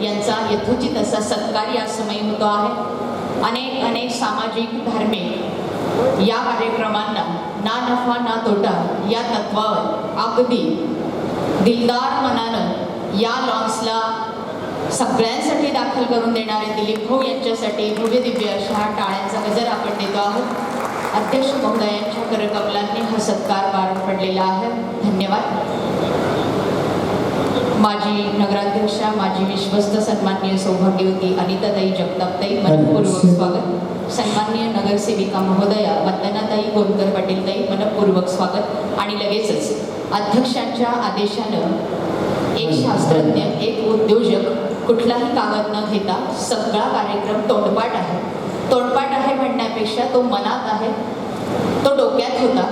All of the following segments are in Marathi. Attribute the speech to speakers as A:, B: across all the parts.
A: यांचा यथोचित असा सत्कार या समयी होतो आहे। अनेक अनेक सामाजिक धार्मिक या कार्यक्रमांना ना नफा ना तोटा या तत्वावर अगदी दिलदार मनानं या लॉन्सला सगळ्यांसाठी दाखल करून देणारे दिलीप भाऊ यांच्यासाठी भव्य दिव्य अशा टाळ्यांचा गजर आपण देतो आहोत। अध्यक्ष महोदयांच्या करकमलांनी हा सत्कार पार पडलेला आहे। धन्यवाद। माजी नगराध्यक्षा माजी विश्वस्त सन्माननीय सौभाग्यवती अनिताताई जगतापताई मनपूर्वक स्वागत। सन्माननीय नगरसेविका महोदया वंदनाताई गोलकर पाटीलताई मनपूर्वक स्वागत। आणि लगेचच अध्यक्षांच्या आदेशानं एक शास्त्रज्ञ एक उद्योजक कुठलाही कागद न घेता सगळा कार्यक्रम तोंडपाठ आहे। तोंडपाठ आहे म्हणण्यापेक्षा तो मनात आहे, तो डोक्यात होता,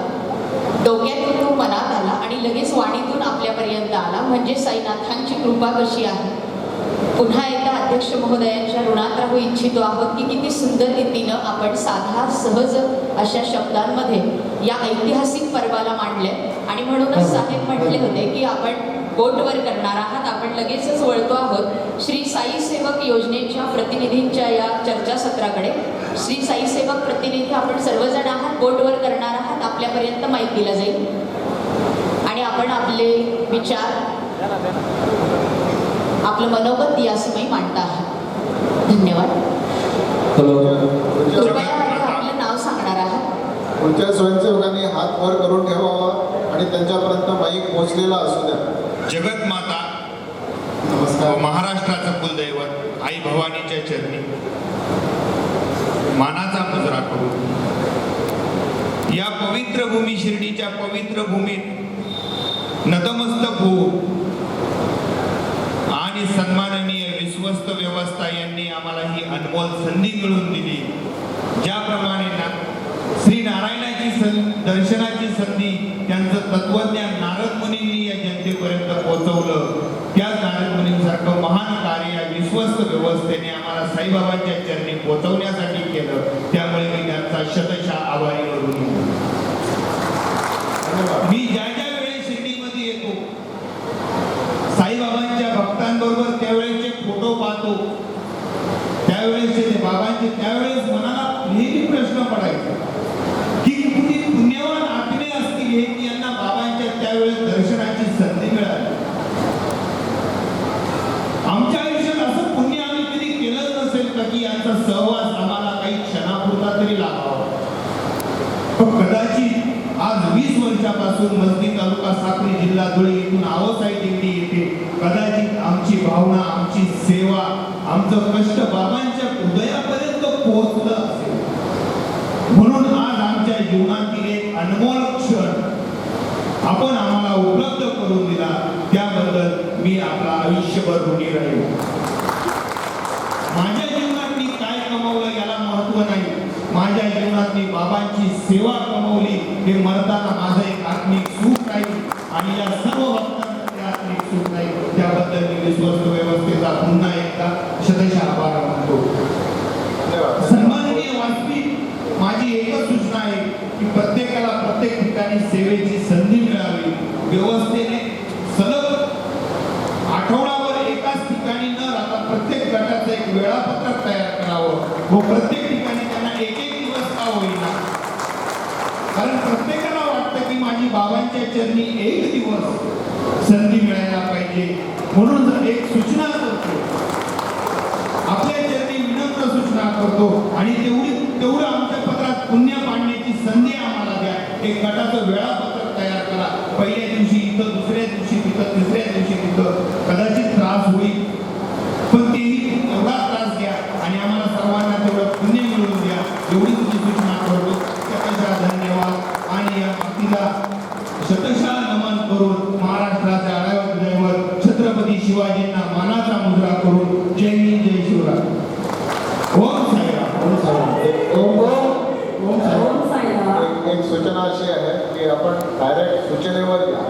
A: डोक्यातून तो मनात आला आणि लगेच वाणीतून आपल्यापर्यंत आला। म्हणजे साईनाथांची कृपा कशी आहे। पुन्हा एकदा अध्यक्ष महोदयांच्या ऋणात राहू इच्छितो आहोत की किती सुंदर रीतीनं आपण साधा सहज अशा शब्दांमध्ये या ऐतिहासिक पर्वाला मांडले। आणि म्हणूनच साहेब म्हटले होते की आपण बोटवर करणार आहात। आपण लगेचच वळतो आहोत श्री साई सेवक योजनेच्या प्रतिनिधींच्या या चर्चासत्राकडे। श्री साई सेवक प्रतिनिधी आपण सर्वजण आहात, बोटवर करणार आहात, आपल्यापर्यंत माईक दिला जाईल आणि आपण आपले विचार आपलं मनोगत या समय मांडता आहात। धन्यवाद। कृपया आपलं नाव सांगणार आहात।
B: तुमच्या स्वयंसेवकांनी हात वर करून ठेवावा आणि त्यांच्यापर्यंत माईक पोहोचलेला असू द्या।
C: जगत माता
B: नमस्कार।
C: महाराष्ट्राचं कुलदैवत आई भवानीच्या चरणी मानाचा मुजरा करू। या पवित्र भूमी शिर्डीच्या पवित्र भूमीत नतमस्तक होऊ आणि सन्माननीय विश्वस्त व्यवस्था यांनी आम्हाला ही अनमोल संधी मिळवून दिली। ज्याप्रमाणे श्री नारायणाची दर्शनाची संधी त्यांचं तत्वज्ञान नारद मुनींनी या जनतेपर्यंत पोहोचवलं, त्या नारद मुनींसारखं महान कार्य या विश्वस्त व्यवस्थेने आम्हाला साईबाबांच्या चरणी पोहोचवण्यासाठी केलं। त्यामुळे मी त्यांचा शतशः आभारी करून मी ज्या वेळेस शिर्डीमध्ये येतो साईबाबांच्या भक्तांबरोबर त्यावेळेचे फोटो पाहतो, त्यावेळेस बाबांचे त्यावेळेस मनाला नेहमी प्रश्न पडायचा की किती पुण्यवान आत्मे असतील हे की यांना बाबांच्या त्यावेळेस दर्शनाची संधी मिळाली। आमच्या आयुष्यात असं पुण्य आम्ही कधी केलं नसेल का की यांचा सहवास आम्हाला काही क्षणापुरता तरी लाभावा। पण कदाचित आज 20 वर्षापासून मस्ती तालुका साक्री जिल्हा धुळे इथून आवसाई दिंडी येते। कदाचित आमची भावना आमची सेवा आमचं कष्ट बाबांच्या हृदयापर्यंत पोहोचलं असेल। म्हणून आज आमच्या जीवनातील एक अनमोल क्षण आपण आम्हाला उपलब्ध करून दिला, त्याबद्दल मी आपला आयुष्यभर ऋणी राहील। माझ्या जीवनात मी काय कमवलं याला महत्व नाही, माझ्या जीवनात मी बाबांची सेवा कमवली हे मरताना माझं एक आत्मिक सुख राहील आणि या सर्व भक्तांचं ते आत्मिक सुख राहील। त्याबद्दल मी विश्वस्त व्यवस्थेचा पुन्हा एकदा शतशः आभार मानतो। सन्माननीय वाजपेयी, माझी एकच सूचना आहे की प्रत्येकाला प्रत्येक ठिकाणी सेवेची संधी मिळावी। व्यवस्थेने सलग आठवडाभर एकाच ठिकाणी न राहता प्रत्येक गटाचं एक वेळापत्रक तयार करावं व प्रत्येक ठिकाणी त्यांना एक दिवस का होईना, कारण प्रत्येकाला वाटतं की माझी बाबांच्या चरणी एक दिवस संधी मिळायला पाहिजे। म्हणून एक सूचना करतो, आपल्या चरणी विनम्र सूचना करतो आणि तेवढं आमच्या पत्रात पुण्य पाडण्याची संधी आम्हाला द्या। एक गटाचं वेळापत्रक तयार करा, पहिल्या दिवशी इथं, दुसऱ्या दिवशी तिथं, तिसऱ्या दिवशी तिथं। कदाचित त्रास होईल पण तेही एवढा त्रास द्या आणि आम्हाला सर्वांना तेवढं पुण्य मिळवून द्या, एवढी तुझी सूचना करतो। शतशः धन्यवाद आणि या भक्तीला शतशः नमन करून महाराष्ट्राचे आराध्य दैवत छत्रपती शिवाजींना मानाचा मुजरा करून जय हिंद जय शिवराय। ओम साईराम।
B: ओम साईराम।
A: ओम साईराम।
B: एक सूचना अशी आहे की आपण डायरेक्ट सूचनेवर या।